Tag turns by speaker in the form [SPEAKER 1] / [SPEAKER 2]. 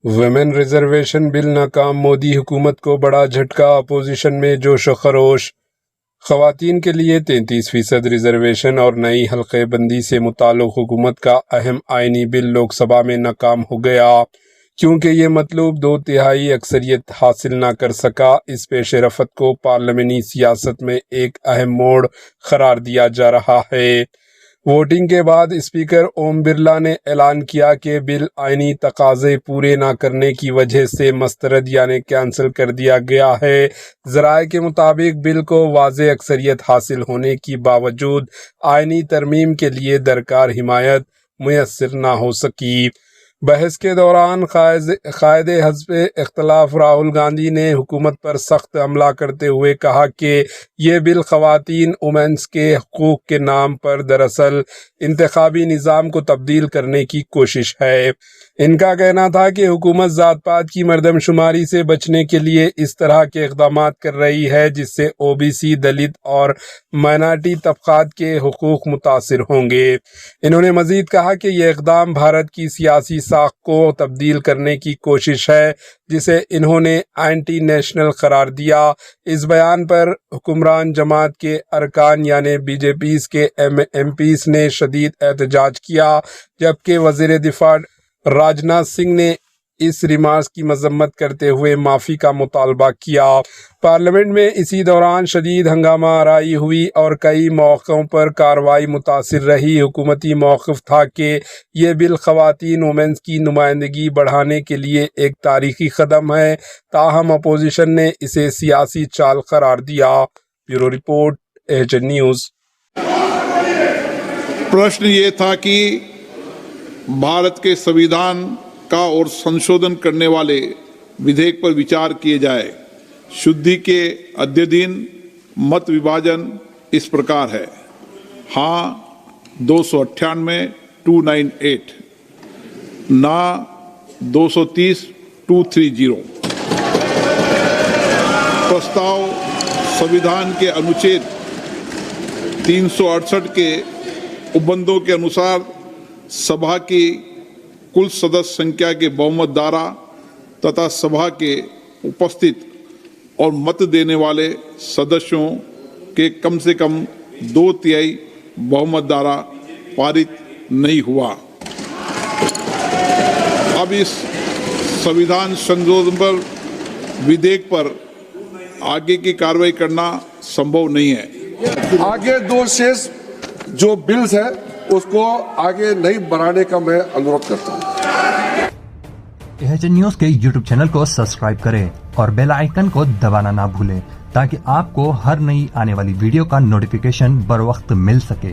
[SPEAKER 1] Women reservation bill नाकाम, मोदी हुकूमत को बड़ा झटका, अपोजिशन में जोश व खरोश। खवातीन के लिए 33% रिजर्वेशन और नई हल्के बंदी से मुताल्लिक़ हुकूमत का अहम आइनी बिल लोकसभा में नाकाम हो गया क्योंकि ये मतलूब 2/3 अक्सरियत हासिल ना कर सका। इस पेश रफ्त को पार्लियामानी सियासत में एक अहम मोड़ करार दिया जा रहा है। वोटिंग के बाद स्पीकर ओम बिरला ने ऐलान किया कि बिल आईनी तकाज़े पूरे ना करने की वजह से मस्तरद यानी कैंसिल कर दिया गया है। ज़राए के मुताबिक बिल को वाज़ेह अक्सरियत हासिल होने की बावजूद आईनी तरमीम के लिए दरकार हिमायत मुयस्सर ना हो सकी। बहस के दौरान कायद हज़्ब इख्तिलाफ राहुल गांधी ने हुकूमत पर सख्त हमला करते हुए कहा कि ये बिल ख़वातीन वुमेन्स के हकूक़ के नाम पर दरअसल इंतखाबी निज़ाम को तब्दील करने की कोशिश है। इनका कहना था कि हुकूमत ज़ात पात की मरदमशुमारी से बचने के लिए इस तरह के इक़दाम कर रही है जिससे OBC, दलित और माइनॉरिटी तबक़ात के हकूक़ मुतासिर होंगे। इन्होंने मज़ीद कहा कि यह इक़दाम भारत की सियासी साख को तब्दील करने की कोशिश है जिसे इन्होंने एंटी नेशनल करार दिया। इस बयान पर हुक्मरान जमात के अरकान यानी BJP के MPs ने शदीद एहतजाज किया, जबकि वज़ीर दिफा राजनाथ सिंह ने इस रिमार्क्स की मजम्मत करते हुए माफ़ी का मुतालबा किया। पार्लियामेंट में इसी दौरान शदीद हंगामा आराई हुई और कई मौक़ों पर कार्रवाई मुतासिर रही। हुकूमती मौक़िफ़ था कि ये बिल ख़वातीन वुमेन्स की नुमाइंदगी बढ़ाने के लिए एक तारीख़ी कदम है, ताहम अपोजिशन ने इसे सियासी चाल करार दिया। Bureau report, AHN news.
[SPEAKER 2] प्रश्न ये था कि भारत के संविधान का और संशोधन करने वाले विधेयक पर विचार किए जाए। शुद्धि के अद्यतन मत विभाजन इस प्रकार है: हाँ 298 298, ना 230 230। प्रस्ताव संविधान के अनुच्छेद 368 के उपबंधों के अनुसार सभा की कुल सदस्य संख्या के बहुमत द्वारा तथा सभा के उपस्थित और मत देने वाले सदस्यों के कम से कम 2/3 बहुमत द्वारा पारित नहीं हुआ। अब इस संविधान संशोधन पर विधेयक पर आगे की कार्रवाई करना संभव नहीं है।
[SPEAKER 3] आगे दो शेष जो बिल्स है उसको आगे नहीं बढ़ाने का मैं अनुरोध करता हूँ।
[SPEAKER 4] AHN न्यूज़ के YouTube चैनल को सब्सक्राइब करें और बेल आइकन को दबाना ना भूलें ताकि आपको हर नई आने वाली वीडियो का नोटिफिकेशन बर वक्त मिल सके।